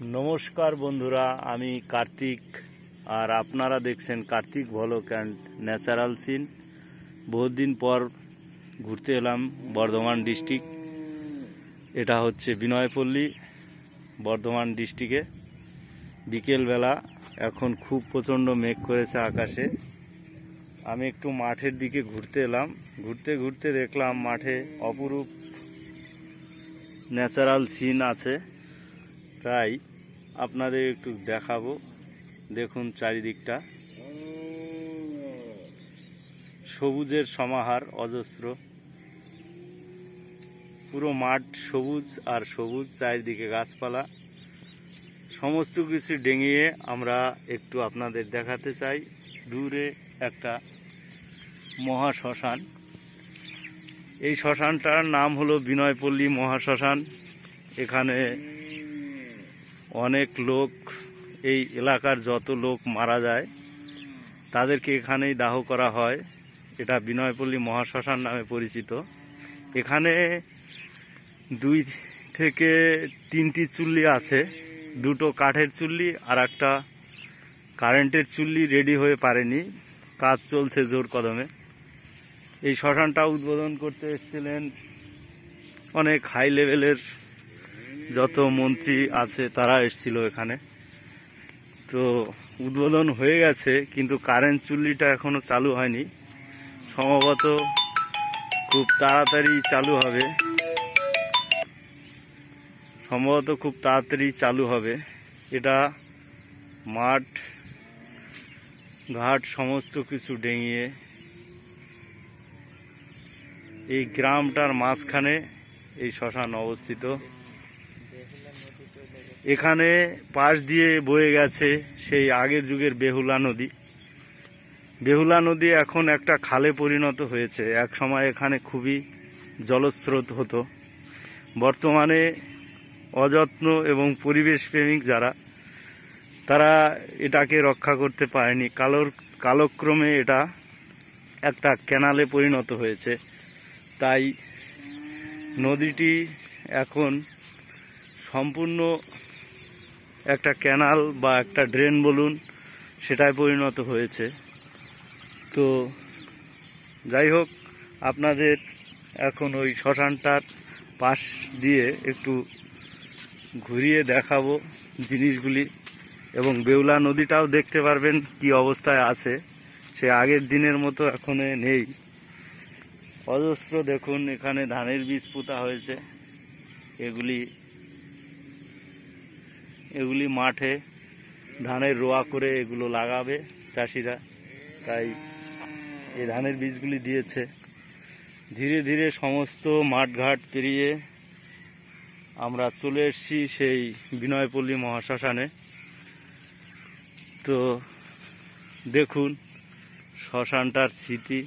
नमस्कार बंधुरा आमी कार्तिक और आपनारा देखছেন Kartik vlog and natural scene. बहुत दिन पर घुरते एलाम बर्धमान डिस्ट्रिक्ट। एटा होच्छे बिनयपल्ली बर्धमान डिस्ट्रिक्टे बिकेल बेला। एखन खूब प्रचंड मेघ करेছে आकाशे। आमी एकटू माठेर दिके घुरते एलाम। घुरते घुरते देखलाम माठे अपुरूप ন্যাচারাল सीन आछे, তাই আপনাদের একটু দেখাবো। দেখুন চারিদিকটা সবুজের সমাহার, অজস্র পুরো মাঠ সবুজ আর সবুজ, চারিদিকে গাছপালা, সমস্ত কিছু ডেঙিয়ে আমরা একটু আপনাদের দেখাতে চাই। দূরে একটা মহাশ্মশান, এই শ্মশানটার নাম হলো বিনয়পল্লী মহাশ্মশান। এখানে অনেক লোক, এই এলাকার যত লোক মারা যায় তাদেরকে এখানেই দাহ করা হয়। এটা বিনয়পল্লী মহাশ্মশান নামে পরিচিত। এখানে 2 থেকে 3টি চুল্লি আছে, 2টো কাঠের চুল্লি আর একটা কারেন্টের চুল্লি রেডি হয়ে পারেনি, কাজ চলছে জোর কদমে। এই শ্মশানটা উদ্বোধন করতে এসেছিলেন অনেক হাই লেভেলের যত মন্ত্রী আছে তারা এসেছিল এখানে। তো উদ্বোধন হয়ে গেছে, কিন্তু কারেন্ট চুল্লিটা এখনো চালু হয়নি। সম্ভবত খুব তাড়াতাড়ি চালু হবে। এটা মাঠ ঘাট সমস্ত কিছু ডেঙিয়ে এই গ্রামটার মাঝখানে এই শ্মশান অবস্থিত। এখানে পাশ দিয়ে বয়ে গেছে সেই আগের যুগের বেহুলা নদী। বেহুলা নদী এখন একটা খালে পরিণত হয়েছে। এক সময় এখানে খুবই জলস্রোত হতো। বর্তমানে অযত্ন এবং পরিবেশ প্রেমিক যারা, তারা এটাকে রক্ষা করতে পারেনি। কালক্রমে এটা একটা ক্যানালে পরিণত হয়েছে। তাই নদীটি এখন সম্পূর্ণ একটা ক্যানাল বা একটা ড্রেন বলুন, সেটাই পরিণত হয়েছে। তো যাই হোক, আপনাদের এখন ওই শ্মশানটার পাশ দিয়ে একটু ঘুরিয়ে দেখাবো জিনিসগুলি, এবং বেহুলা নদীটাও দেখতে পারবেন কি অবস্থায় আছে। সে আগের দিনের মতো এখন নেই। অজস্র দেখুন এখানে ধানের বীজ পোঁতা হয়েছে। এগুলি মাঠে ধানের রোয়া করে এগুলো লাগাবে চাষিরা, তাই এই ধানের বীজগুলি দিয়েছে। ধীরে ধীরে সমস্ত মাঠঘাট পেরিয়ে আমরা চলে এসেছি সেই বিনয়পল্লী মহাশ্মশানে। তো দেখুন শ্মশানটার স্মৃতি।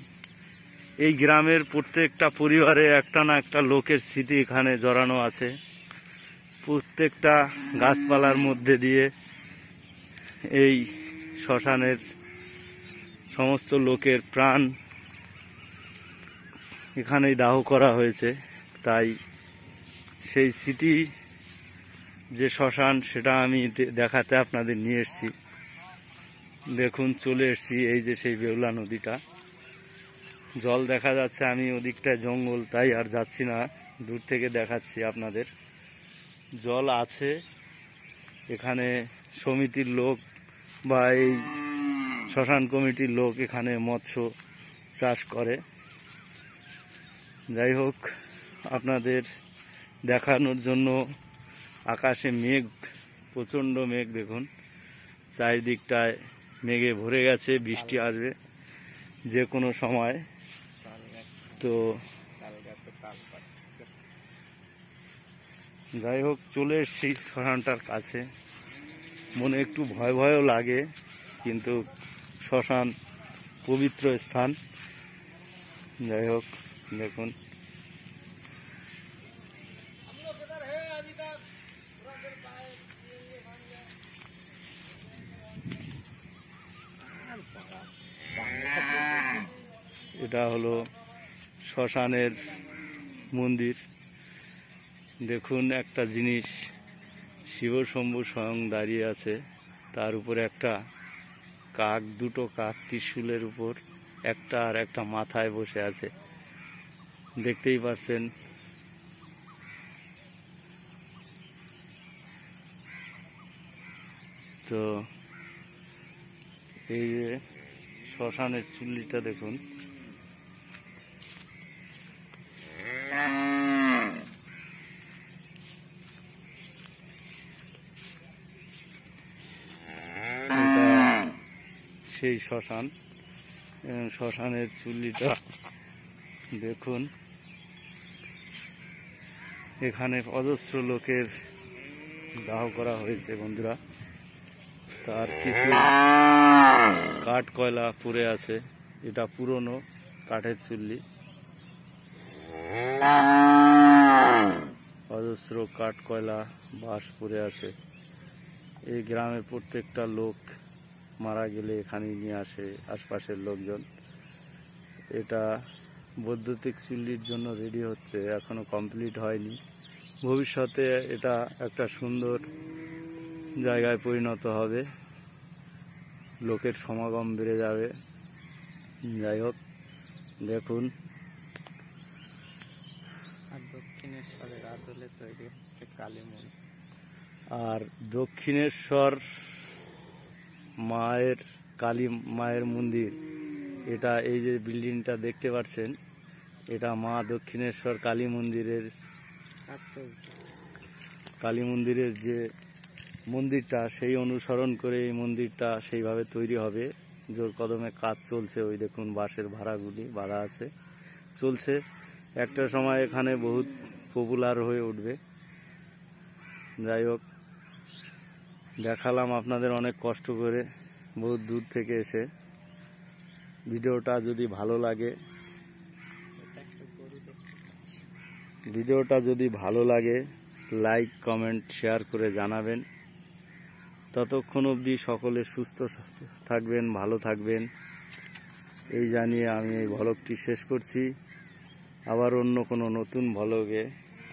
এই গ্রামের প্রত্যেকটা পরিবারে একটা না একটা লোকের স্মৃতি এখানে জড়ানো আছে। প্রত্যেকটা গাছপালার মধ্যে দিয়ে এই শ্মশানের সমস্ত লোকের প্রাণ এখানেই দাহ করা হয়েছে। তাই সেই স্মৃতি যে শ্মশান, সেটা আমি দেখাতে আপনাদের নিয়ে এসেছি। দেখুন চলে এসেছি, এই যে সেই বেহুলা নদীটা, জল দেখা যাচ্ছে। আমি ওদিকটায় জঙ্গল, তাই আর যাচ্ছি না, দূর থেকে দেখাচ্ছি আপনাদের। জল আছে এখানে। সমিতির লোক বা এই শ্মশান কমিটির লোক এখানে মৎস্য চাষ করে। যাই হোক, আপনাদের দেখানোর জন্য আকাশে মেঘ, প্রচণ্ড মেঘ। দেখুন চারিদিকটায় মেঘে ভরে গেছে, বৃষ্টি আসবে যে কোনো সময়। তো যাই হোক, চলে এসেছি শ্মশানটার কাছে। মনে একটু ভয় ভয়ও লাগে, কিন্তু শ্মশান পবিত্র স্থান। যাই হোক, দেখুন এটা হলো শ্মশানের মন্দির। দেখুন একটা জিনিস, শিব শম্ভু স্বয়ং দাঁড়িয়ে আছে, তার উপরে একটা কাক, দুটো কাক ত্রিশূলের উপর, একটা আর একটা মাথায় বসে আছে, দেখতেই পাচ্ছেন। তো এই যে শ্মশানের চুল্লিটা দেখুন, সেই শ্মশান। শ্মশানের চুল্লিটা দেখুন, এখানে অজস্র লোকের দাহ করা হয়েছে বন্ধুরা। তার কিছু কাঠ কয়লা পুড়ে আছে, এটা পুরনো কাঠের চুল্লি। অজস্র কাঠ কয়লা বাঁশ পুড়ে আছে। এই গ্রামের প্রত্যেকটা লোক মারা গেলে এখানে নিয়ে আসে আশপাশের লোকজন। এটা বৈদ্যুতিক চুল্লির জন্য রেডি হচ্ছে, এখনো কমপ্লিট হয়নি। ভবিষ্যতে এটা একটা সুন্দর জায়গায় পরিণত হবে, লোকের সমাগম বেড়ে যাবে। যাই হোক, দেখুন। আর দক্ষিণেশ্বরের আদলে তৈরি হচ্ছে কালী মন্দির। আর দক্ষিণেশ্বর মায়ের, কালী মায়ের মন্দির, এটা এই যে বিল্ডিংটা দেখতে পাচ্ছেন, এটা মা দক্ষিণেশ্বর কালী মন্দিরের কাজ চলছে। কালী মন্দিরের যে মন্দিরটা, সেই অনুসরণ করে এই মন্দিরটা সেইভাবে তৈরি হবে। জোর কদমে কাজ চলছে, ওই দেখুন বাঁশের ভাড়াগুলি বাঁধা আছে, চলছে। একটা সময় এখানে বহুত পপুলার হয়ে উঠবে। যাই হোক, দেখালাম আপনাদের অনেক কষ্ট করে, বহুত দূর থেকে এসে। ভিডিওটা যদি ভালো লাগে, লাইক কমেন্ট শেয়ার করে জানাবেন। ততক্ষণ অবধি সকলে সুস্থ থাকবেন, ভালো থাকবেন, এই জানিয়ে আমি এই ভ্লগটি শেষ করছি। আবার অন্য কোনো নতুন ভ্লগে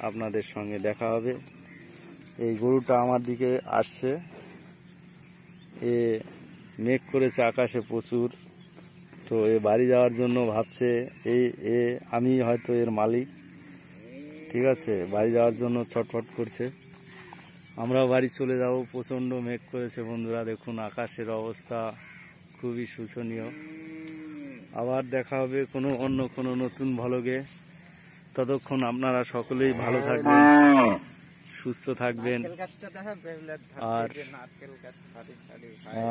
আপনাদের সঙ্গে দেখা হবে। এই গরুটা আমার দিকে আসছে, এ মেঘ করেছে আকাশে প্রচুর, তো এ বাড়ি যাওয়ার জন্য ভাবছে, আমি হয়তো এর মালিক, ঠিক আছে, বাড়ি যাওয়ার জন্য ছটফট করছে। আমরাও বাড়ি চলে যাব, প্রচণ্ড মেঘ করেছে বন্ধুরা, দেখুন আকাশের অবস্থা খুবই শোচনীয়। আবার দেখা হবে অন্য কোনো নতুন ভ্লগে। ততক্ষণ আপনারা সকলেই ভালো থাকবেন, সুস্থ থাকবেন,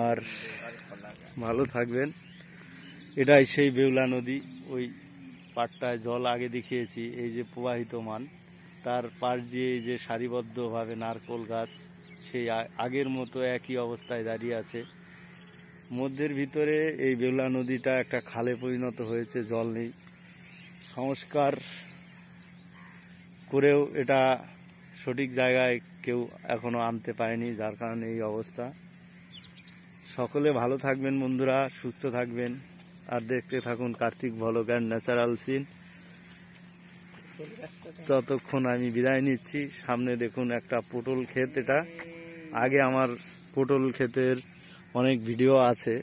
আর ভালো থাকবেন। এটাই সেই বেহুলা নদী, ওই পাটটায় জল আগে দেখিয়েছি, এই যে প্রবাহিত মান, তার পাশ দিয়ে এই যে সারিবদ্ধভাবে নারকেল গাছ, সেই আগের মতো একই অবস্থায় দাঁড়িয়ে আছে। মধ্যের ভিতরে এই বেহুলা নদীটা একটা খালে পরিণত হয়েছে, জল নেই। সংস্কার করেও এটা সঠিক জায়গায় কেউ এখনো আনতে পারেনি, যার কারণে এই অবস্থা। সকলে ভালো থাকবেন বন্ধুরা, সুস্থ থাকবেন, আর দেখতে থাকুন Kartik vlog and natural scene. ততক্ষণ আমি বিদায় নিচ্ছি। সামনে দেখুন একটা পটল ক্ষেত, এটা আগে আমার পটল ক্ষেতের অনেক ভিডিও আছে,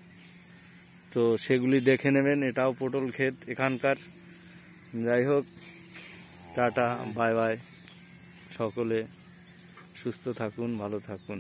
তো সেগুলি দেখে নেবেন। এটাও পটল ক্ষেত এখানকার। যাই হোক, টাটা, বাই বাই, সকলে সুস্থ থাকুন, ভালো থাকুন।